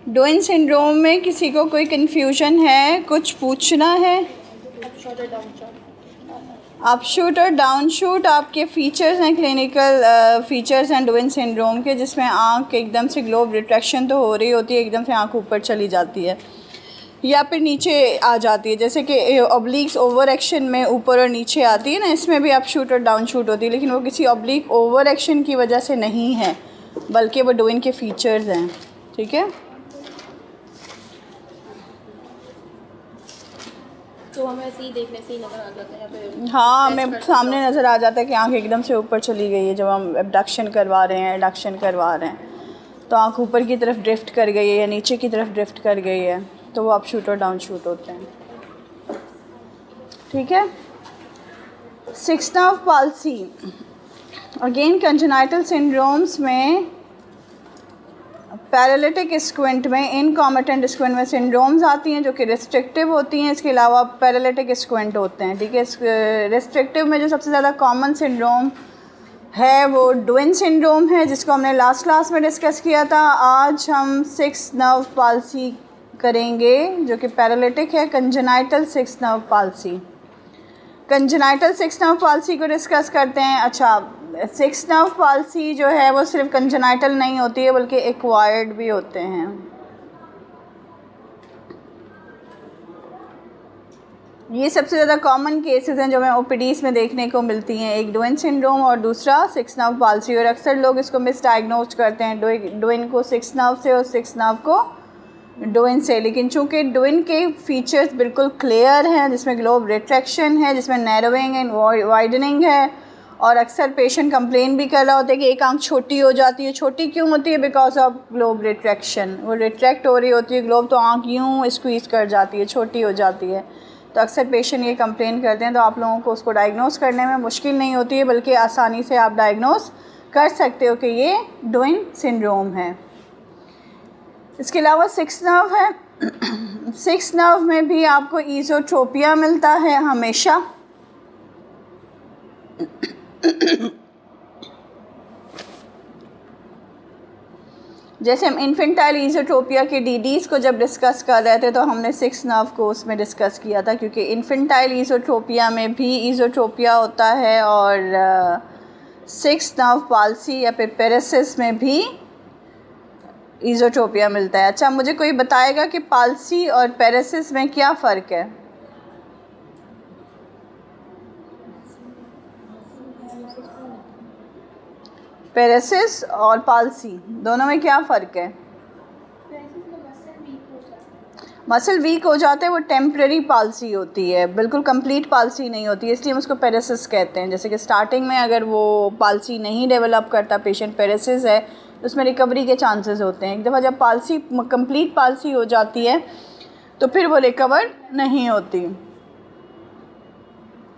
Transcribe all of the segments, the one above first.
Dwayne syndrome में किसी को कोई कन्फ्यूजन है, कुछ पूछना है? अपशूट और डाउनशूट आपके फ़ीचर्स हैं, क्लिनिकल फ़ीचर्स हैं डोइन सिंड्रोम के, जिसमें आँख एकदम से ग्लोब रिट्रैक्शन तो हो रही होती है, एकदम से आँख ऊपर चली जाती है या फिर नीचे आ जाती है, जैसे कि ऑब्लिक्स ओवर एक्शन में ऊपर और नीचे आती है ना, इसमें भी अपशूट और डाउनशूट होती है, लेकिन वो किसी ऑब्लिक ओवर एक्शन की वजह से नहीं है, बल्कि वो डोइन के फ़ीचर्स हैं। ठीक है, तो हमें ऐसे ही देखने से ही नज़र आ जाता है यहाँ पे। हाँ, हमें सामने नज़र आ जाता है कि आँख एकदम से ऊपर चली गई है जब हम एबडक्शन करवा रहे हैं, एडक्शन करवा रहे हैं, तो आँख ऊपर की तरफ ड्रिफ्ट कर गई है या नीचे की तरफ ड्रिफ्ट कर गई है, तो वो अपशूट और डाउनशूट होते हैं। ठीक है, sixth nerve palsy, again congenital syndromes में पैरालिटिक स्क्विंट में, इनकॉमिटेंट स्क्विंट में सिंड्रोम्स आती हैं जो कि रिस्ट्रिक्टिव होती हैं, इसके अलावा पैरालिटिक स्क्विंट होते हैं। ठीक है, रिस्ट्रिक्टिव में जो सबसे ज़्यादा कॉमन सिंड्रोम है वो डोइन सिंड्रोम है, जिसको हमने लास्ट क्लास में डिस्कस किया था। आज हम सिक्स्थ नर्व पाल्सी करेंगे जो कि पैरालिटिक है, congenital sixth nerve palsy. Congenital sixth nerve palsy को डिस्कस करते हैं। अच्छा, सिक्स्थ नर्व पाल्सी जो है वो सिर्फ कंजेनाइटल नहीं होती है बल्कि एक्वायर्ड भी होते हैं। ये सबसे ज़्यादा कॉमन केसेस हैं जो हमें ओपीडीज़ में देखने को मिलती हैं, एक डोइन सिंड्रोम और दूसरा सिक्स्थ नर्व पाल्सी, और अक्सर लोग इसको मिसडायग्नोज करते हैं, डोइन को सिक्स्थ नर्व से और सिक्स्थ नर्व को डोइन से। लेकिन चूंकि डोइन के फीचर्स बिल्कुल क्लियर हैं, जिसमें ग्लोब रिट्रैक्शन है, जिसमें नैरोइंग एंड वाइडनिंग है, और अक्सर पेशेंट कंप्लेन भी कर रहा होता है कि एक आंख छोटी हो जाती है। छोटी क्यों होती है? बिकॉज ऑफ ग्लोब रिट्रैक्शन, वो रिट्रैक्ट हो रही होती है ग्लोब, तो आंख यूँ स्क्वीज़ कर जाती है, छोटी हो जाती है। तो अक्सर पेशेंट ये कंप्लेन करते हैं, तो आप लोगों को उसको डायग्नोस करने में मुश्किल नहीं होती है, बल्कि आसानी से आप डायग्नोस कर सकते हो कि ये डोइन सिंड्रोम है। इसके अलावा सिक्स्थ नर्व है। सिक्स्थ नर्व में भी आपको ईज़ोट्रोपिया मिलता है हमेशा। जैसे हम इन्फेंटाइल ईज़ोट्रोपिया के डीडीज़ को जब डिस्कस कर रहे थे तो हमने सिक्स्थ नर्व को उसमें डिस्कस किया था, क्योंकि इन्फेंटाइल ईज़ोट्रोपिया में भी ईज़ोट्रोपिया होता है, और सिक्स्थ नर्व पाल्सी या फिर पेरेसिस में भी ईज़ोट्रोपिया मिलता है। अच्छा, मुझे कोई बताएगा कि पाल्सी और पेरेसिस में क्या फ़र्क है? पेरेसिस और पाल्सी दोनों में क्या फ़र्क है? मसल वीक हो जाते हैं, वो टेम्परेरी पाल्सी होती है, बिल्कुल कंप्लीट पाल्सी नहीं होती है, इसलिए हम उसको पेरेसिस कहते हैं। जैसे कि स्टार्टिंग में अगर वो पाल्सी नहीं डेवलप करता पेशेंट, पेरेसिस है, उसमें रिकवरी के चांसेस होते हैं। एक दफ़ा जब पाल्सी कंप्लीट पाल्सी हो जाती है तो फिर वो रिकवर नहीं होती।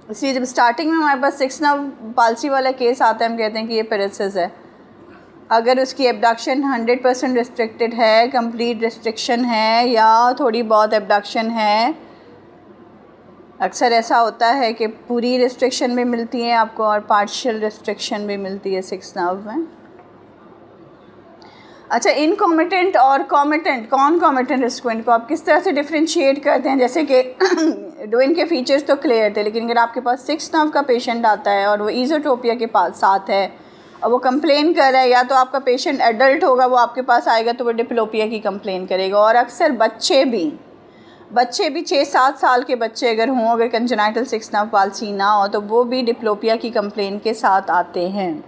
इसलिए जब स्टार्टिंग में हमारे पास सिक्स्थ नर्व पाल्सी वाला केस आता है, हम कहते हैं कि ये पेरेसिस है। अगर उसकी एबडक्शन 100% रिस्ट्रिक्टेड है, कंप्लीट रिस्ट्रिक्शन है, या थोड़ी बहुत एबडक्शन है, अक्सर ऐसा होता है कि पूरी रिस्ट्रिक्शन भी मिलती है आपको और पार्शियल रिस्ट्रिक्शन भी मिलती है सिक्स्थ नर्व में। अच्छा, इनकॉमिटेंट और कॉमिटेंट, कॉमिटेंट स्क्विंट को आप किस तरह से डिफ्रेंशिएट करते हैं? जैसे कि डोइन के फीचर्स तो क्लियर थे, लेकिन अगर आपके पास सिक्स्थ नर्व का पेशेंट आता है और वो ईज़ोट्रोपिया के पास साथ है और वो कंप्लेन कर रहा है, या तो आपका पेशेंट एडल्ट होगा, वो आपके पास आएगा तो वो डिप्लोपिया की कंप्लेन करेगा, और अक्सर बच्चे भी 6-7 साल के बच्चे अगर हों, अगर कंजेनाइटल सिक्स्थ नर्व पाल्सी ना हो, तो वो भी डिप्लोपिया की कंप्लेन के साथ आते हैं।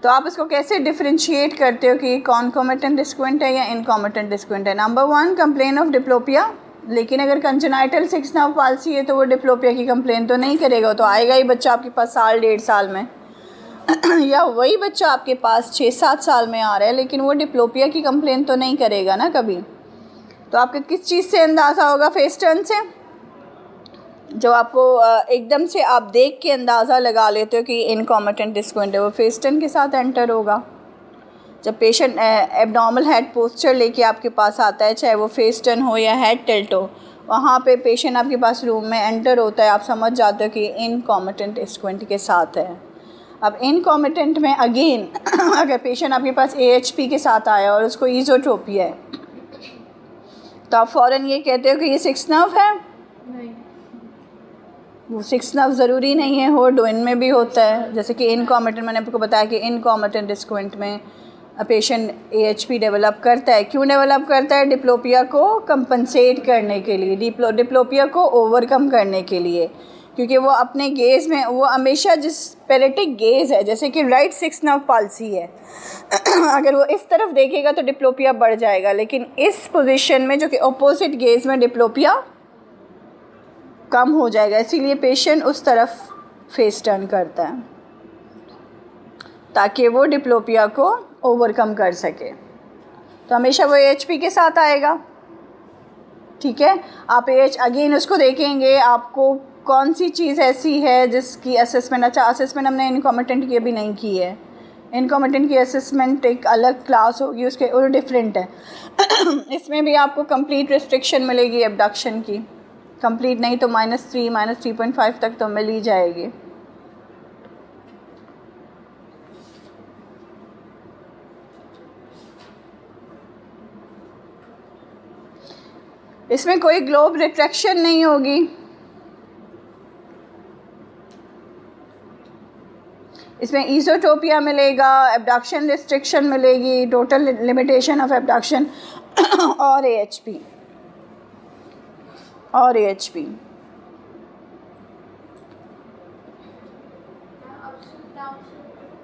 तो आप इसको कैसे डिफ्रेंशिएट करते हो कि ये कॉन्कोमिटेंट स्क्विंट है या इनकॉमिटेंट स्क्विंट है? Number 1, complain of diplopia. लेकिन अगर कंजेनाइटल सिक्स्थ नर्व पाल्सी है तो वो डिप्लोपिया की कंप्लेन तो नहीं करेगा, तो आएगा ही बच्चा आपके पास 1.5 साल में या वही बच्चा आपके पास 6-7 साल में आ रहा है, लेकिन वो डिप्लोपिया की कंप्लेन तो नहीं करेगा ना कभी। तो आपके किस चीज़ से अंदाज़ा होगा? फेस टर्न से, जो आपको एकदम से आप देख के अंदाज़ा लगा लेते हो कि इनकॉमिटेंट स्क्विंट है, वो फेस टर्न के साथ एंटर होगा। जब पेशेंट एब्नॉर्मल हेड पोस्चर लेके आपके पास आता है, चाहे वो फेस टर्न हो या हेड टिल्ट हो, वहाँ पे पेशेंट आपके पास रूम में एंटर होता है, आप समझ जाते हो कि इनकॉमिटेंट स्क्विंट के साथ है। अब इनकॉमिटेंट में अगेन अगर पेशेंट आपके पास AHP के साथ आया और उसको ईज़ोट्रोपिया है तो आप फ़ौरन ये कहते हो कि ये 6 नर्व है। नहीं, वो 6 नर्व ज़रूरी नहीं है, हो डोइन में भी होता है। जैसे कि इनकॉमिटेंट, मैंने आपको बताया कि इनकॉमिटेंट डिस्क्वेंट में पेशेंट AHP डेवलप करता है। क्यों डेवलप करता है? डिप्लोपिया को कंपनसेट करने के लिए, डिप्लोपिया को ओवरकम करने के लिए, क्योंकि वो अपने गेज़ में वो हमेशा जिस पैरेटिक गेज़ है, जैसे कि राइट 6 नर्व पाल्सी है अगर वो इस तरफ देखेगा तो डिप्लोपिया बढ़ जाएगा, लेकिन इस पोजीशन में जो कि अपोजिट गेज़ में डिप्लोपिया कम हो जाएगा, इसीलिए पेशेंट उस तरफ फेस टर्न करता है ताकि वो डिप्लोपिया को ओवरकम कर सके। तो हमेशा वो AHP के साथ आएगा। ठीक है, आप अगेन उसको देखेंगे, आपको कौन सी चीज़ ऐसी है जिसकी असेसमेंट, अच्छा असेसमेंट हमने इनकॉमिटेंट की अभी नहीं की है। इनकॉमिटेंट की असेसमेंट एक अलग क्लास होगी, उसके और डिफरेंट है इसमें भी आपको कंप्लीट रिस्ट्रिक्शन मिलेगी एब्डक्शन की, कंप्लीट नहीं तो -3 -3.5 तक तो मिल ही जाएगी। इसमें कोई ग्लोब रिट्रैक्शन नहीं होगी, इसमें ईज़ोटोपिया मिलेगा, एब्डक्शन रिस्ट्रिक्शन मिलेगी, टोटल लिमिटेशन ऑफ एब्डक्शन और AHP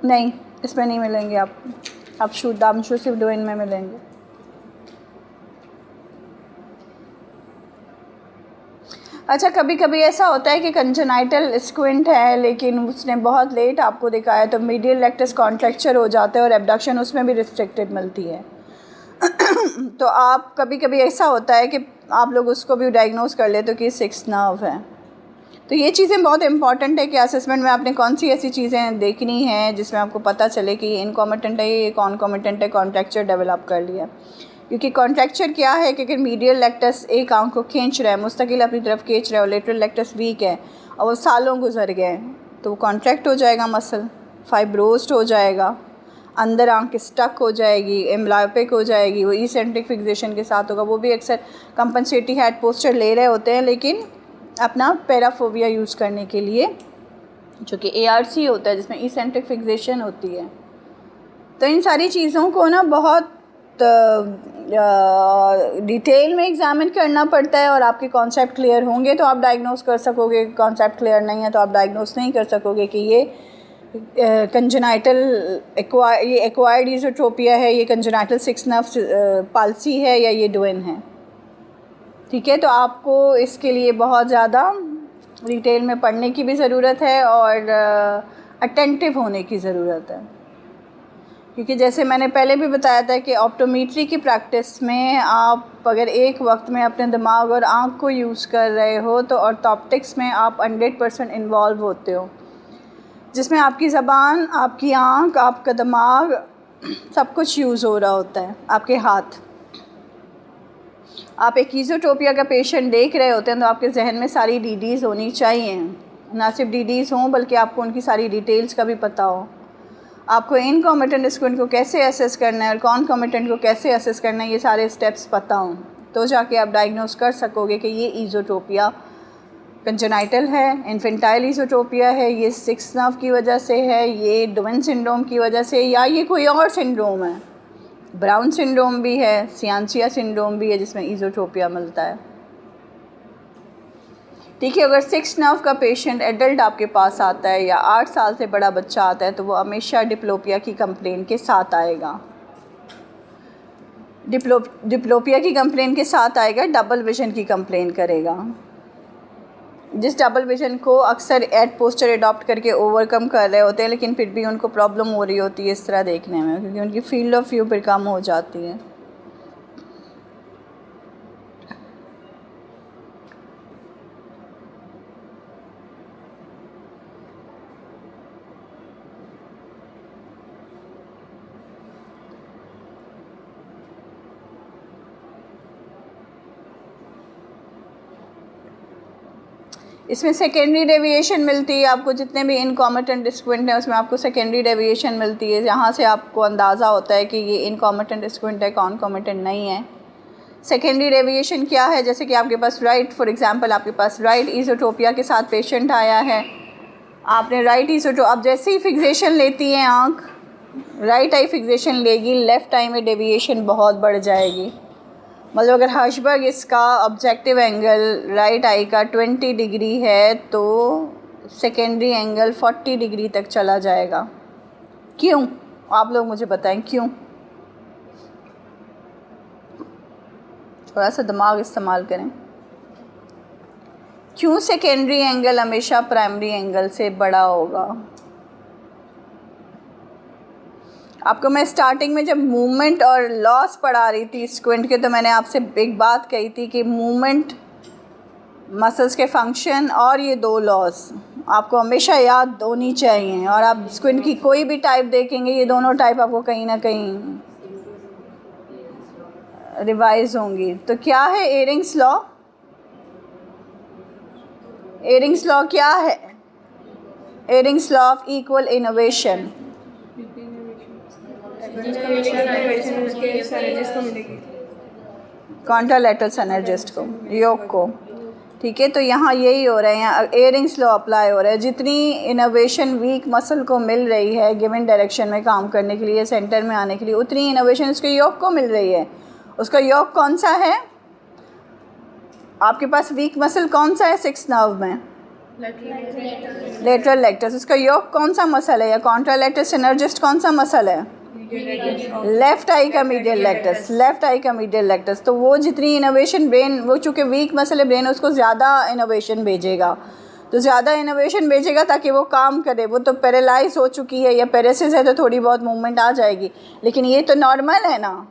नहीं, इसमें नहीं मिलेंगे आपको। आप शुद्धांशु सिर्फ डोइन में मिलेंगे। अच्छा, कभी कभी ऐसा होता है कि कंजेनाइटल स्क्विंट है लेकिन उसने बहुत लेट आपको दिखाया, तो मीडियल रेक्टस कॉन्ट्रैक्चर हो जाता है और एब्डक्शन उसमें भी रिस्ट्रिक्टेड मिलती है तो आप कभी कभी ऐसा होता है कि आप लोग उसको भी डायग्नोज कर लेते हो कि 6 नर्व है। तो ये चीज़ें बहुत इंपॉर्टेंट है कि असेसमेंट में आपने कौन सी ऐसी चीज़ें देखनी हैं जिसमें आपको पता चले कि ये इनकॉमिटेंट है, ये कॉन्कॉमिटेंट है, कॉन्ट्रैक्चर डेवलप कर लिया। क्योंकि कॉन्ट्रैक्चर क्या है कि अगर मीडियल लेक्टस एक आंख को खींच रहा है, मुस्तकिल अपनी तरफ खींच रहा है, और लेटरल लेक्टस वीक है और वो सालों गुजर गए, तो वो कॉन्ट्रैक्ट हो जाएगा, मसल फाइब्रोस्ड हो जाएगा, अंदर आंख स्टक हो जाएगी, एम्ब्लायोपिक हो जाएगी, वो इसेंट्रिक फिक्सेशन के साथ होगा। वो भी अक्सर कंपनसेटरी हेड पोस्चर ले रहे होते हैं लेकिन अपना पैराफोबिया यूज़ करने के लिए, जो कि ARC होता है जिसमें इसेंट्रिक फिक्सेशन होती है। तो इन सारी चीज़ों को ना बहुत डिटेल में एग्जामिन करना पड़ता है, और आपके कॉन्सेप्ट क्लियर होंगे तो आप डायग्नोस कर सकोगे, कॉन्सेप्ट क्लियर नहीं है तो आप डायग्नोस नहीं कर सकोगे कि ये कंजेनाइटल ये एक्वायर्ड ईज़ोट्रोपिया है, ये कंजेनाइटल 6 नर्व पाल्सी है, या ये डोइन है। ठीक है, तो आपको इसके लिए बहुत ज़्यादा डिटेल में पढ़ने की भी ज़रूरत है और अटेंटिव होने की ज़रूरत है, क्योंकि जैसे मैंने पहले भी बताया था कि ऑप्टोमेट्री की प्रैक्टिस में आप अगर एक वक्त में अपने दिमाग और आँख को यूज़ कर रहे हो तो ऑर्थोप्टिक्स में आप 100% इन्वॉल्व होते हो, जिसमें आपकी ज़बान, आपकी आँख, आपका दिमाग, सब कुछ यूज़ हो रहा होता है, आपके हाथ। आप एक ईज़ोट्रोपिया का पेशेंट देख रहे होते हैं तो आपके जहन में सारी DDs होनी चाहिए, ना सिर्फ DDs हों बल्कि आपको उनकी सारी डिटेल्स का भी पता हो। आपको इनकॉमिटेंट स्क्विंट को कैसे असेस करना है और कॉन्कॉमिटेंट को कैसे असेस करना है, ये सारे स्टेप्स पता हों, तो जाके आप डायग्नोस कर सकोगे कि ये ईज़ोट्रोपिया कंजेनाइटल है, इन्फेंटाइल ईज़ोट्रोपिया है, ये 6 नर्व की वजह से है, ये डोवेन सिंड्रोम की वजह से, या ये कोई और सिंड्रोम है। ब्राउन सिंड्रोम भी है, सियानसिया सिंड्रोम भी है जिसमें ईज़ोट्रोपिया मिलता है। ठीक है, अगर 6 नर्व का पेशेंट एडल्ट आपके पास आता है या 8 साल से बड़ा बच्चा आता है तो वो हमेशा डिप्लोपिया की कंप्लेन के साथ आएगा। डिप्लोपिया की कंप्लेन के साथ आएगा, डबल विजन की कंप्लेन करेगा, जिस डबल विजन को अक्सर एड पोस्चर एडॉप्ट करके ओवरकम कर रहे होते हैं लेकिन फिर भी उनको प्रॉब्लम हो रही होती है इस तरह देखने में, क्योंकि उनकी फील्ड ऑफ व्यू फिर कम हो जाती है। इसमें सेकेंडरी डेविएशन मिलती है आपको, जितने भी इनकॉमिटेंट स्क्विंट हैं उसमें आपको सेकेंडरी डेविएशन मिलती है, जहाँ से आपको अंदाज़ा होता है कि ये इनकॉमिटेंट स्क्विंट है, कॉन्कॉमिटेंट नहीं है। सेकेंडरी डेविएशन क्या है, जैसे कि आपके पास राइट, फॉर एग्जांपल आपके पास राइट ईज़ोट्रोपिया के साथ पेशेंट आया है, आपने राइट आप जैसे ही फिक्सेशन लेती हैं आँख, राइट आई फिक्सेशन लेगी, लेफ़्ट आई में डेविएशन बहुत बढ़ जाएगी। मतलब अगर हर्शबर्ग इसका ऑब्जेक्टिव एंगल राइट आई का 20 डिग्री है तो सेकेंडरी एंगल 40 डिग्री तक चला जाएगा। क्यों? आप लोग मुझे बताएं क्यों। थोड़ा सा दिमाग इस्तेमाल करें। क्यों सेकेंडरी एंगल हमेशा प्राइमरी एंगल से बड़ा होगा? आपको मैं स्टार्टिंग में जब मूवमेंट और लॉस पढ़ा रही थी स्क्विंट के, तो मैंने आपसे एक बात कही थी कि मूवमेंट, मसल्स के फंक्शन और ये दो लॉस आपको हमेशा याद होनी चाहिए। और आप स्क्विंट की कोई भी टाइप देखेंगे, ये दोनों टाइप आपको कहीं ना कहीं रिवाइज होंगी। तो क्या है एयरिंग्स लॉ? एयरिंग्स लॉ क्या है? Earrings law of equal innovation. Contralateral synergist को, योग को, ठीक है। तो यहाँ यही हो रहा है, यहाँ एयरिंग्स लॉ अप्लाई हो रहा है। जितनी इनोवेशन वीक मसल को मिल रही है गिवन डायरेक्शन में काम करने के लिए, सेंटर में आने के लिए, उतनी इनोवेशन उसके योग को मिल रही है। उसका योग कौन सा है? आपके पास वीक मसल कौन सा है सिक्स नर्व में? Lateral lettuce. उसका योग कौन सा मसल है? या कॉन्ट्रालैटरल सिनर्जिस्ट कौन सा मसल है? लेफ्ट आई का मीडियल लेक्टस। लेफ्ट आई का मीडियल लेक्टस। तो वो जितनी इनोवेशन ब्रेन, वो चूँकि वीक मसल है ब्रेन, उसको ज़्यादा इनोवेशन भेजेगा। तो ज़्यादा इनोवेशन भेजेगा ताकि वो काम करे। वो तो पैरालाइज हो चुकी है या पैरासिस है, तो थोड़ी बहुत मूवमेंट आ जाएगी, लेकिन ये तो नॉर्मल है ना।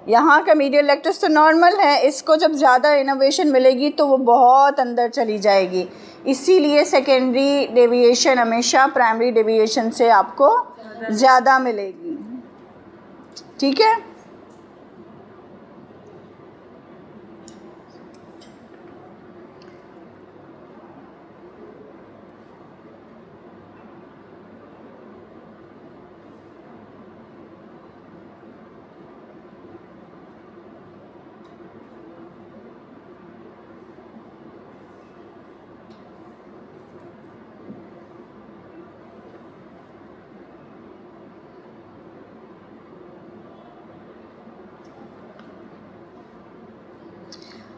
यहाँ का मीडियल लेक्टस तो नॉर्मल है, इसको जब ज़्यादा इनोवेशन मिलेगी तो वो बहुत अंदर चली जाएगी। इसीलिए सेकेंडरी डेविएशन हमेशा प्राइमरी डेविएशन से आपको ज़्यादा मिलेगी, ठीक है।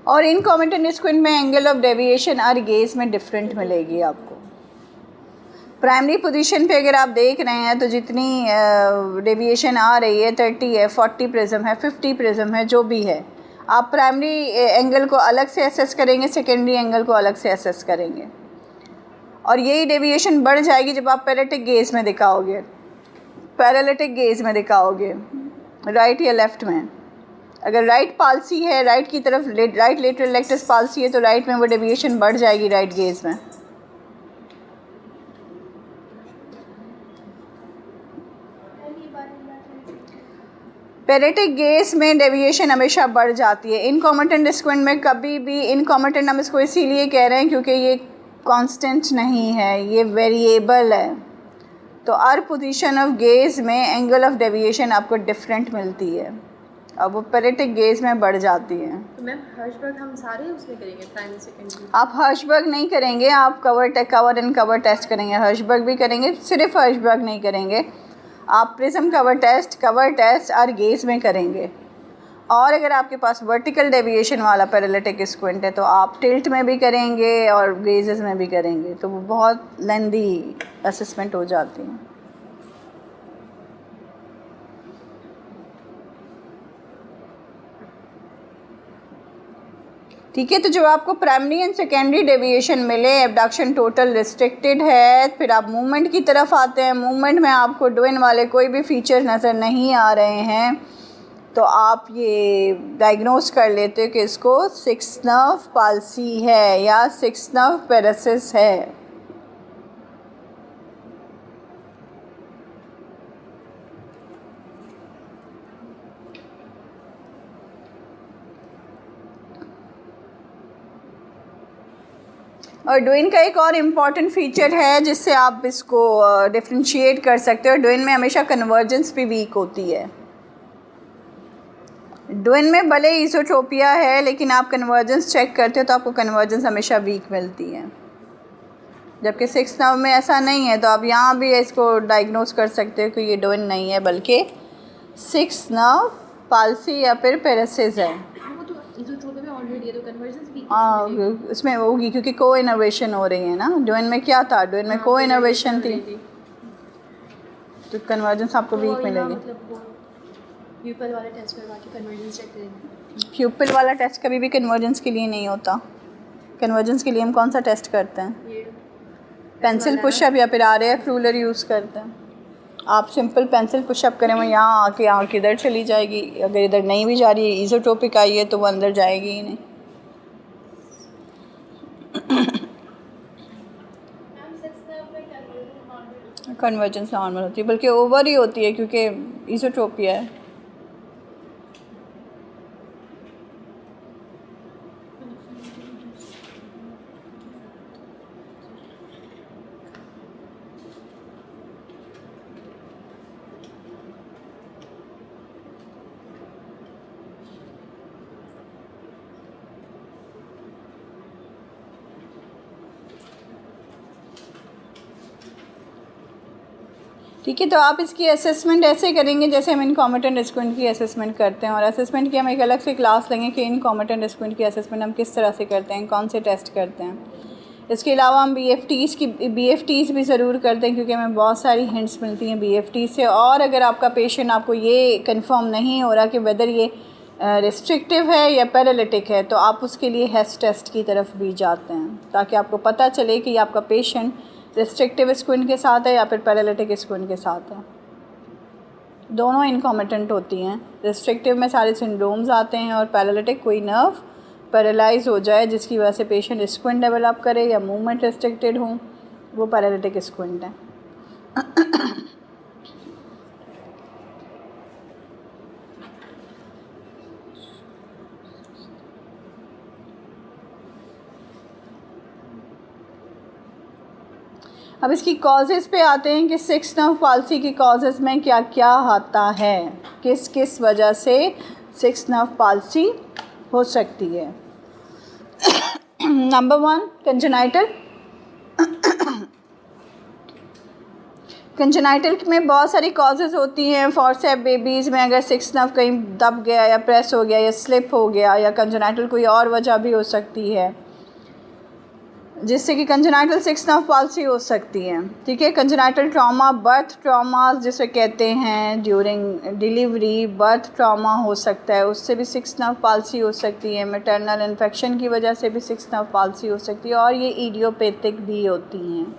और इन कॉमेंटेड स्क्विंट में एंगल ऑफ डेविएशन और गेज में डिफरेंट मिलेगी आपको। प्राइमरी पोजीशन पे अगर आप देख रहे हैं तो जितनी डेविएशन आ रही है 30 है, 40 प्रिज्म है, 50 प्रिज्म है, जो भी है, आप प्राइमरी एंगल को अलग से असेस करेंगे, सेकेंडरी एंगल को अलग से असेस करेंगे। और यही डेविएशन बढ़ जाएगी जब आप पैरेटिक गेज में दिखाओगे, पैरालिटिक गेज में दिखाओगे, राइट या लेफ़्ट में। अगर राइट पालसी है, राइट की तरफ राइट लेटरल लेक्टस पालसी है, तो राइट में वो डेविएशन बढ़ जाएगी राइट गेज में। पैरेटिक गेज में डेविएशन हमेशा बढ़ जाती है। इनकॉमेटेंट स्क्विंट में कभी भी, इनकॉमेटेंट हम इसको इसीलिए कह रहे हैं क्योंकि ये कांस्टेंट नहीं है, ये वेरिएबल है। तो हर पोजीशन ऑफ गेज में एंगल ऑफ डेविएशन आपको डिफरेंट मिलती है, अब वो पैरेटिक गेज में बढ़ जाती है। तो मैम हर्शबर्ग हम सारे उसमें करेंगे प्राइमरी सेकेंडरी? आप हर्शबर्ग नहीं करेंगे, आप कवर एंड कवर टेस्ट करेंगे। हर्शबर्ग भी करेंगे, सिर्फ हर्शबर्ग नहीं करेंगे, आप प्रिज्म कवर टेस्ट और गेज में करेंगे। और अगर आपके पास वर्टिकल डेविएशन वाला पैरालिटिक स्क्विंट है तो आप टिल्ट में भी करेंगे और गेजेस में भी करेंगे, तो वो बहुत लेंदी असेसमेंट हो जाती है। ठीक है। तो जब आपको प्राइमरी एंड सेकेंडरी डेविएशन मिले, एबडक्शन टोटल रिस्ट्रिक्टेड है, फिर आप मूवमेंट की तरफ आते हैं। मूवमेंट में आपको डुइन वाले कोई भी फीचर नज़र नहीं आ रहे हैं, तो आप ये डायग्नोस कर लेते हो कि इसको सिक्स नर्व पाल्सी है या सिक्स नर्व पैरासिस है। और डुइन का एक और इम्पॉर्टेंट फीचर है जिससे आप इसको डिफ्रेंशिएट कर सकते हो। डुइन में हमेशा कन्वर्जेंस भी वीक होती है। डुइन में भले ईसोट्रोपिया है लेकिन आप कन्वर्जेंस चेक करते हो तो आपको कन्वर्जेंस हमेशा वीक मिलती है, जबकि 6 नर्व में ऐसा नहीं है। तो आप यहाँ भी इसको डायग्नोज कर सकते हो कि ये डुइन नहीं है बल्कि 6 नर्व पाल्सी या फिर पेरेसिस है। वो तो इज़ोट्रोपिया में ऑलरेडी है, तो कन्वर्जेंस वीक हाँ, इसमें होगी क्योंकि को इनोवेशन हो रही है ना। डुइन में क्या था, डुइन में को इनोवेशन थी, तो कन्वर्जेंस आपको वीक मिलेगी। मतलब वो प्यूपल वाला टेस्ट करवा के कन्वर्जेंस चेक करेंगे। प्यूपिल वाला टेस्ट कभी भी कन्वर्जेंस के लिए नहीं होता। कन्वर्जेंस के लिए हम कौन सा टेस्ट करते हैं? ये पेंसिल पुशअप या फिर RAF रूलर यूज़ करते हैं। आप सिंपल पेंसिल पुशअप करें, वो यहाँ आके आँख इधर चली जाएगी। अगर इधर नहीं भी जा रही है, ईज़ोट्रोपिक आई है, तो वो अंदर जाएगी ही नहीं। कन्वर्जेंस नॉर्मल होती है, बल्कि ओवर ही होती है क्योंकि ईज़ोट्रोपिया है। ठीक है, तो आप इसकी असेसमेंट ऐसे करेंगे जैसे हम इनकॉम्पिटेंट स्क्विंट की असेसमेंट करते हैं। और असेसमेंट की हम एक अलग से क्लास लेंगे कि इनकॉम्पिटेंट स्क्विंट की असेसमेंट हम किस तरह से करते हैं, कौन से टेस्ट करते हैं। इसके अलावा हम BFTs भी ज़रूर करते हैं क्योंकि हमें बहुत सारी हिंट्स मिलती हैं BFT से। और अगर आपका पेशेंट, आपको ये कंफर्म नहीं हो रहा कि वेदर ये रिस्ट्रिक्टिव है या पैरालिटिक है, तो आप उसके लिए हेस्ट टेस्ट की तरफ भी जाते हैं ताकि आपको पता चले कि आपका पेशेंट रिस्ट्रिक्टिव स्क्विंट के साथ है या फिर पैरालिटिक स्क्विंट के साथ है। दोनों इनकॉम्पिटेंट होती हैं। रिस्ट्रिक्टिव में सारे सिंड्रोम्स आते हैं और पैरालिटिक कोई नर्व पैरालाइज हो जाए जिसकी वजह से पेशेंट स्क्विंट डेवलप करे या मूवमेंट रिस्ट्रिक्टेड हो, वो पैरालिटिक स्क्विंट है। अब इसकी कॉजेज़ पे आते हैं कि 6 नर्व पाल्सी की कॉजेज़ में क्या क्या आता है, किस किस वजह से 6 नर्व पाल्सी हो सकती है। Number 1, congenital. कंजेनाइटल में बहुत सारी कॉजेज़ होती हैं। फॉरसेप बेबीज़ में अगर 6 नर्व कहीं दब गया या प्रेस हो गया या स्लिप हो गया, या कंजेनाइटल कोई और वजह भी हो सकती है जिससे कि कंजेनाइटल 6 नर्व पाल्सी हो सकती है। ठीक है, कंजेनाइटल ट्रॉमा, बर्थ ट्रॉमा जिसे कहते हैं, ड्यूरिंग डिलीवरी बर्थ ट्रॉमा हो सकता है, उससे भी 6 नर्व पाल्सी हो सकती है। मैटरनल इन्फेक्शन की वजह से भी 6 नर्व पाल्सी हो सकती है, और ये इडियोपैथिक भी होती हैं।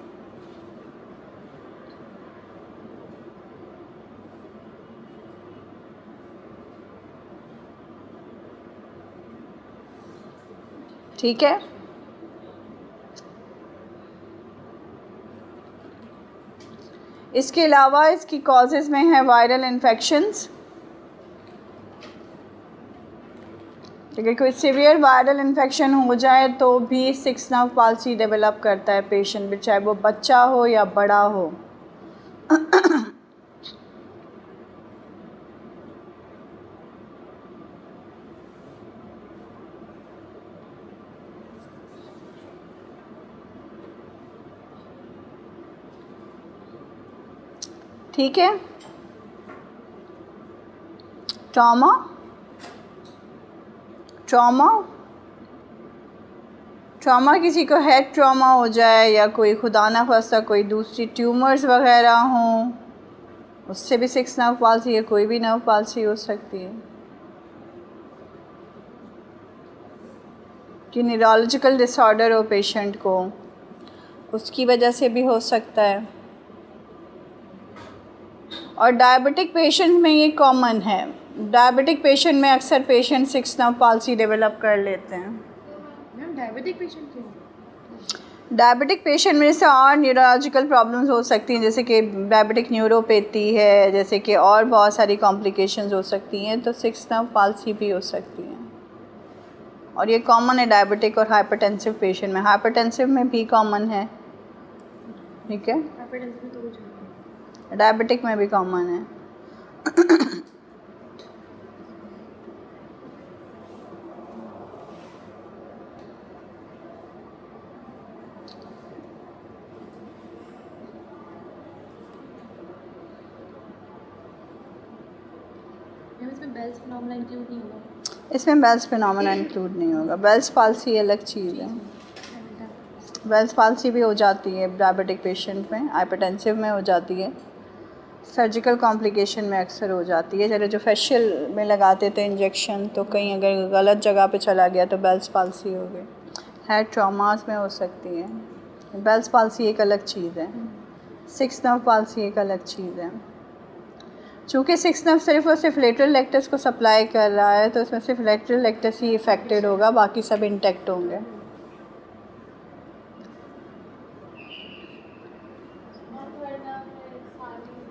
ठीक है, इसके अलावा इसकी कॉजेज़ में है वायरल इन्फेक्शंस। अगर कोई सीवियर वायरल इन्फेक्शन हो जाए तो भी 6 नर्व पाल्सी डेवलप करता है पेशेंट, चाहे वो बच्चा हो या बड़ा हो। ठीक है, ट्रॉमा किसी को हेड ट्रॉमा हो जाए या कोई खुदा ना खास्ता कोई दूसरी ट्यूमर्स वगैरह हों, उससे भी 6 नर्व पाल्सी या कोई भी नर्व पाल्सी हो सकती है। कि न्यूरोलॉजिकल डिसऑर्डर हो पेशेंट को, उसकी वजह से भी हो सकता है। और डायबिटिक पेशेंट में ये कॉमन है। डायबिटिक पेशेंट में अक्सर पेशेंट 6 नर्व पाल्सी डेवलप कर लेते हैं। मैम डायबिटिक पेशेंट क्यों? डायबिटिक पेशेंट में से और न्यूरोलॉजिकल प्रॉब्लम्स हो सकती हैं, जैसे कि डायबिटिक न्यूरोपैथी है, जैसे कि और बहुत सारी कॉम्प्लिकेशंस हो सकती हैं, तो 6 नर्व पाल्सी भी हो सकती हैं। और ये कॉमन है डायबिटिक और हाइपरटेंसिव पेशेंट में। हाइपरटेंसिव में भी कॉमन है। ठीक है, हाइपरटेंशन में तो हो जाएगा, डायबिटिक में भी कॉमन है। बेल्स फिनोमेना इंक्लूड नहीं होगा? इसमें बेल्स फिनोमेना इंक्लूड नहीं होगा। बेल्स पाल्सी अलग चीज़ है। बेल्स पाल्सी भी हो जाती है डायबिटिक पेशेंट में, हाइपरटेंसिव में हो जाती है, सर्जिकल कॉम्प्लिकेशन में अक्सर हो जाती है। चलो जो फेशियल में लगाते थे इंजेक्शन, तो कहीं अगर गलत जगह पे चला गया तो बेल्स पाल्सी हो गई। हेड ट्रॉमास में हो सकती है। बेल्स पाल्सी एक अलग चीज़ है, सिक्स नर्व पाल्सी एक अलग चीज़ है। चूँकि सिक्स नर्व सिर्फ और सिर्फ लेटरल लेक्टस को सप्लाई कर रहा है, तो उसमें सिर्फ लेटरल लेक्टस ही इफेक्टेड होगा, बाकी सब इंटेक्ट होंगे।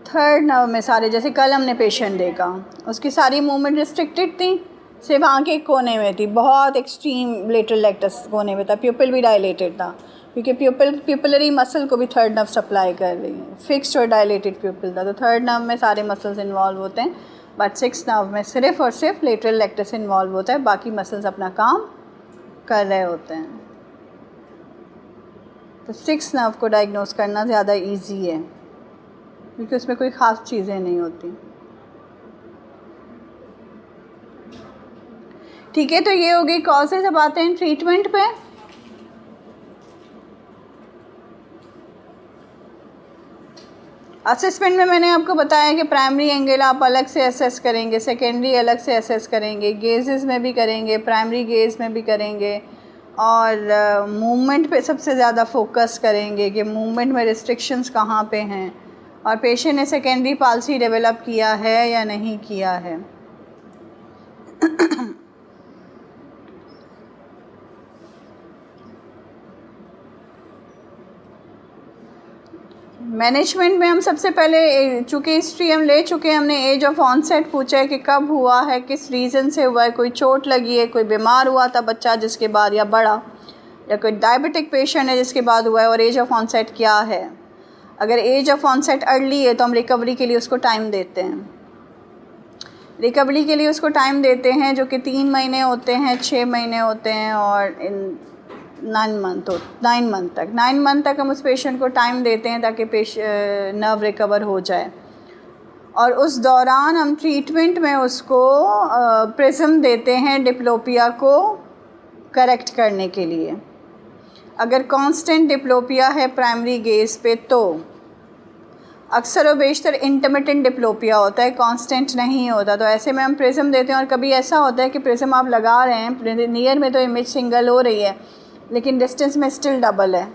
थर्ड नर्व में सारे, जैसे कल हमने पेशेंट देखा, उसकी सारी मूवमेंट रिस्ट्रिक्टेड थी, सिर्फ आँख एक कोने में थी, बहुत एक्सट्रीम लेटरल लेक्टस कोने में था, प्यूपिल भी डायलेटेड था, क्योंकि प्यूपिलरी मसल को भी थर्ड नर्व सप्लाई कर रही है। फिक्स्ड और डायलेटेड प्यूपिल था, तो थर्ड नर्व में सारे मसल्स इन्वॉल्व होते हैं, बट सिक्स नर्व में सिर्फ और सिर्फ लेटरल लेक्टस इन्वॉल्व होता है, बाकी मसल्स अपना काम कर रहे होते हैं। तो सिक्स नर्व को डायग्नोस करना ज़्यादा ईजी है, क्योंकि उसमें कोई ख़ास चीज़ें नहीं होती। ठीक है, तो ये हो गई कॉजेज़। अब आते हैं ट्रीटमेंट पे। असेसमेंट में मैंने आपको बताया कि प्राइमरी एंगल आप अलग से असेस करेंगे, सेकेंडरी अलग से असेस करेंगे, गेजेस में भी करेंगे, प्राइमरी गेज में भी करेंगे, और मूवमेंट पे सबसे ज़्यादा फोकस करेंगे कि मूवमेंट में रिस्ट्रिक्शंस कहाँ पे हैं, और पेशेंट ने सेकेंडरी पाल्सी डेवलप किया है या नहीं किया है। मैनेजमेंट में हम सबसे पहले, चूँकि हिस्ट्री हम ले चुके हैं, हमने एज ऑफ ऑनसेट पूछा है कि कब हुआ है, किस रीज़न से हुआ है, कोई चोट लगी है, कोई बीमार हुआ था बच्चा जिसके बाद, या बड़ा, या कोई डायबिटिक पेशेंट है जिसके बाद हुआ है, और एज ऑफ ऑनसेट क्या है। अगर एज ऑफ ऑनसेट अर्ली है तो हम रिकवरी के लिए उसको टाइम देते हैं। रिकवरी के लिए उसको टाइम देते हैं जो कि 3 महीने होते हैं, 6 महीने होते हैं, और 9 मंथ तक हम उस पेशेंट को टाइम देते हैं ताकि नर्व रिकवर हो जाए। और उस दौरान हम ट्रीटमेंट में उसको प्रिज्म देते हैं डिप्लोपिया को करेक्ट करने के लिए। अगर कांस्टेंट डिप्लोपिया है प्राइमरी गेज पे, तो अक्सर और बेशतर इंटरमिटेंट डिप्लोपिया होता है, कांस्टेंट नहीं होता, तो ऐसे में हम प्रिज्म देते हैं। और कभी ऐसा होता है कि प्रिज्म आप लगा रहे हैं, नियर में तो इमेज सिंगल हो रही है लेकिन डिस्टेंस में स्टिल डबल है,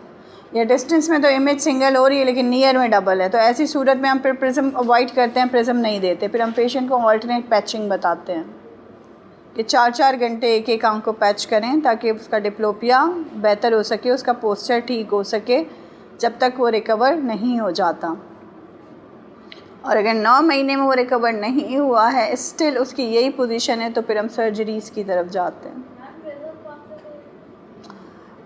या डिस्टेंस में तो इमेज सिंगल हो रही है लेकिन नियर में डबल है, तो ऐसी सूरत में हम फिर प्रिज्म अवॉइड करते हैं, प्रिज्म नहीं देते। फिर हम पेशेंट को ऑल्टरनेट पैचिंग बताते हैं कि 4-4 घंटे एक एक आंख को पैच करें ताकि उसका डिप्लोपिया बेहतर हो सके, उसका पोस्चर ठीक हो सके जब तक वो रिकवर नहीं हो जाता। और अगर 9 महीने में वो रिकवर नहीं हुआ है, स्टिल उसकी यही पोजीशन है, तो फिर हम सर्जरीज़ की तरफ जाते हैं।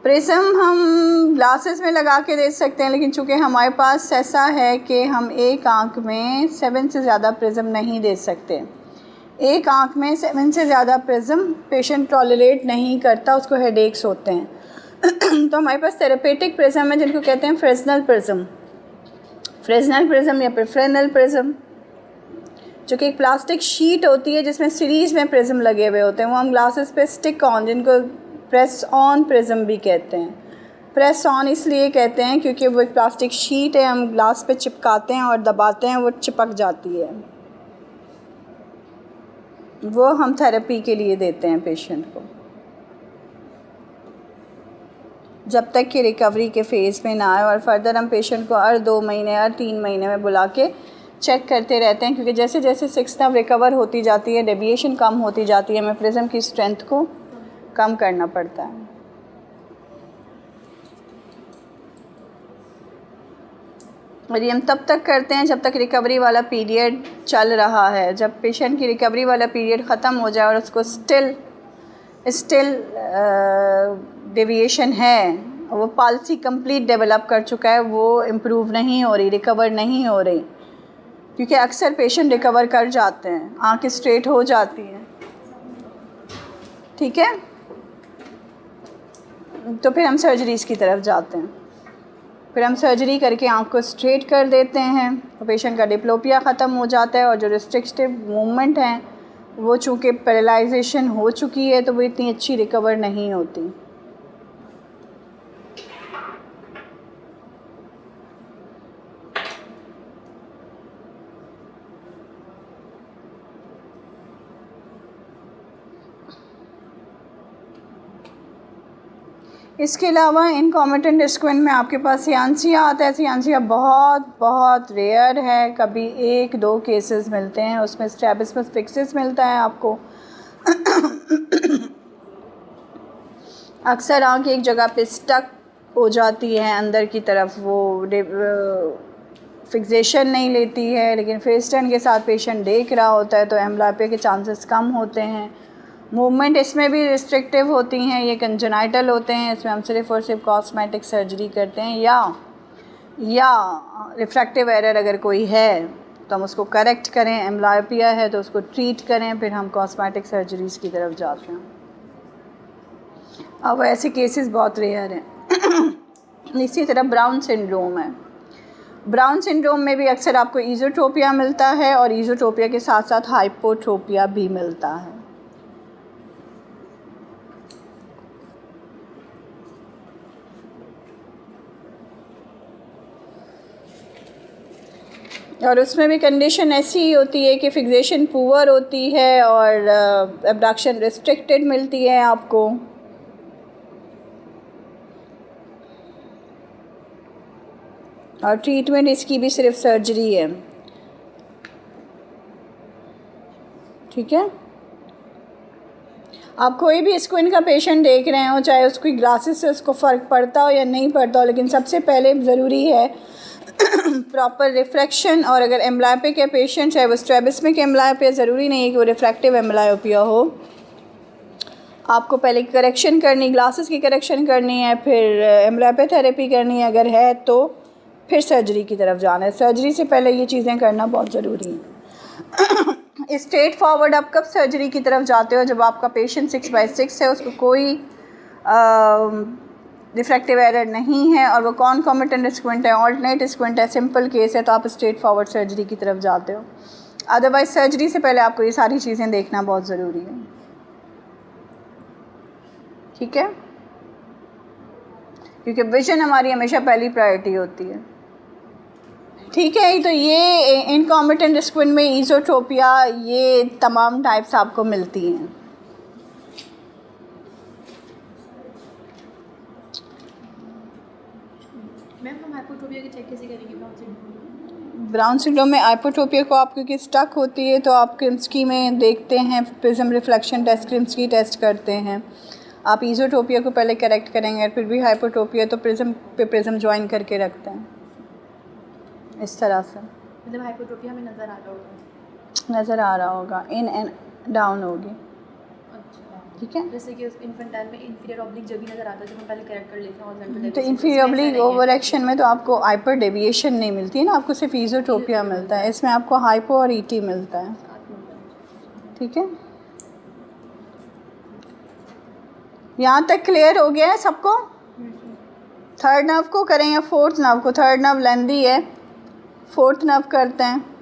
प्रिज्म हम ग्लासेस में लगा के दे सकते हैं, लेकिन चूँकि हमारे पास ऐसा है कि हम एक आंख में 7 से ज़्यादा प्रिज्म नहीं दे सकते। एक आंख में 7 से ज़्यादा प्रिज्म पेशेंट टॉलरेट नहीं करता, उसको हेडेक्स होते हैं। तो हमारे पास थेरेपेटिक प्रिज्म है जिनको कहते हैं फ्रेस्नल प्रिज्म या फ्रेस्नल प्रिज्म, जो कि एक प्लास्टिक शीट होती है जिसमें सीरीज़ में प्रिज्म लगे हुए होते हैं। वो हम ग्लासेस पे स्टिक ऑन, जिनको प्रेस ऑन प्रिज्म भी कहते हैं। प्रेस ऑन इसलिए कहते हैं क्योंकि वो एक प्लास्टिक शीट है, हम ग्लास पे चिपकाते हैं और दबाते हैं, वो चिपक जाती है। वो हम थेरेपी के लिए देते हैं पेशेंट को, जब तक कि रिकवरी के फ़ेज़ में ना आए। और फर्दर हम पेशेंट को हर 2 महीने, हर 3 महीने में बुला के चेक करते रहते हैं, क्योंकि जैसे जैसे सिक्स नर्व रिकवर होती जाती है, डेविएशन कम होती जाती है, हमें प्रिज्म की स्ट्रेंथ को कम करना पड़ता है। और ये हम तब तक करते हैं जब तक रिकवरी वाला पीरियड चल रहा है। जब पेशेंट की रिकवरी वाला पीरियड ख़त्म हो जाए और उसको स्टिल डेविएशन है, वो पाल्सी कंप्लीट डेवलप कर चुका है, वो इम्प्रूव नहीं हो रही, रिकवर नहीं हो रही, क्योंकि अक्सर पेशेंट रिकवर कर जाते हैं, आँख स्ट्रेट हो जाती है। ठीक है, तो फिर हम सर्जरीज़ की तरफ जाते हैं। फिर हम सर्जरी करके आँख को स्ट्रेट कर देते हैं, तो पेशेंट का डिप्लोपिया ख़त्म हो जाता है, और जो रिस्ट्रिक्टिव मूवमेंट हैं वो चूँकि पैरालाइजेशन हो चुकी है तो वो इतनी अच्छी रिकवर नहीं होती। इसके अलावा इनकॉम्पिटेंट स्क्विन में आपके पास सियांसिया आता है। सियांसिया बहुत बहुत रेयर है, कभी 1-2 केसेस मिलते हैं, उसमें स्ट्रैबिस्मस फिक्सिस मिलता है आपको। अक्सर आँख एक जगह पे स्टक हो जाती है अंदर की तरफ, वो फिक्सेशन नहीं लेती है, लेकिन फेस टर्न के साथ पेशेंट देख रहा होता है तो एम्ब्लायोपिया के चांसेस कम होते हैं। मूवमेंट इसमें भी रिस्ट्रिक्टिव होती हैं, ये कंजेनाइटल होते हैं, इसमें हम सिर्फ और सिर्फ कॉस्मेटिक सर्जरी करते हैं, या रिफ्रैक्टिव एरर अगर कोई है तो हम उसको करेक्ट करें, एम्ब्लायोपिया है तो उसको ट्रीट करें, फिर हम कॉस्मेटिक सर्जरीज़ की तरफ जाते हैं। अब ऐसे केसेस बहुत रेयर हैं। इसी तरह ब्राउन सिंड्रोम है। ब्राउन सिंड्रोम में भी अक्सर आपको ईज़ोट्रोपिया मिलता है और ईज़ोट्रोपिया के साथ साथ हाइपोट्रोपिया भी मिलता है। और उसमें भी कंडीशन ऐसी ही होती है कि फिक्सेशन पुअर होती है और एब्डक्शन रिस्ट्रिक्टेड मिलती है आपको। और ट्रीटमेंट इसकी भी सिर्फ सर्जरी है, ठीक है। आप कोई भी स्क्विन का पेशेंट देख रहे हो, चाहे उसकी ग्लासेस से उसको फ़र्क पड़ता हो या नहीं पड़ता हो, लेकिन सबसे पहले ज़रूरी है प्रॉपर रिफ्रैक्शन। और अगर एम्ब्लायोपिया के पेशेंट, चाहे वो स्ट्रैबिस्मिक एम्ब्लायोपिया, ज़रूरी नहीं है कि वो रिफ्रैक्टिव एम्ब्लायोपिया हो, आपको पहले करेक्शन करनी, ग्लासेस की करेक्शन करनी है, फिर एम्ब्लायोपिया थेरेपी करनी है, अगर है तो फिर सर्जरी की तरफ जाना है। सर्जरी से पहले ये चीज़ें करना बहुत ज़रूरी है। स्ट्रेट फॉरवर्ड आप कब सर्जरी की तरफ जाते हो? जब आपका पेशेंट 6/6 है, उसको कोई रिफ्रैक्टिव एरर नहीं है और वो कॉन्कॉमिटेंट स्क्विंट है, ऑल्टरनेट स्क्विंट है, सिंपल केस है, तो आप स्ट्रेट फॉरवर्ड सर्जरी की तरफ जाते हो। अदरवाइज़ सर्जरी से पहले आपको ये सारी चीज़ें देखना बहुत ज़रूरी है, ठीक है, क्योंकि विजन हमारी हमेशा पहली प्रायोरिटी होती है, ठीक है। तो ये इनकॉम्पिटेंट स्क्विन में ईज़ोट्रोपिया, ये तमाम टाइप्स आपको मिलती हैं। मैम हम हाइपोट्रोपिया की चेक कैसे करेंगे ब्राउन सिंड्रोम में? ब्राउन सिंड्रोम में हाइपोट्रोपिया को आप क्योंकि स्टक होती है तो आप क्रिम्स्की में देखते हैं, प्रिज्म रिफ्लेक्शन टेस्ट, क्रिम्स्की टेस्ट करते हैं। आप ईज़ोट्रोपिया को पहले करेक्ट करेंगे, फिर भी हाइपोट्रोपिया तो प्रिज्म पे प्रिज्म ज्वाइन करके रखते हैं, इस तरह से। मतलब हाइपोट्रोपिया हमें नज़र आ रहा होगा, इन एंड डाउन होगी, अच्छा, ठीक है। जैसे कि इन्फेंटाइल में इंफीरियर ऑब्लिक जब भी नज़र आता है, जब हम पहले करेक्ट कर लेते हैं और तो इंफीरियर ऑब्लिक ओवर एक्शन में तो आपको हाइपर डेविएशन नहीं मिलती है ना, आपको सिर्फ ईज़ोट्रोपिया मिलता है, इसमें आपको हाइपो और ईटी मिलता है, ठीक है। यहाँ तक क्लियर हो गया है सबको? थर्ड नर्व को करें या फोर्थ नर्व को? थर्ड नर्व लेंदी है, फोर्थ नर्व करते हैं।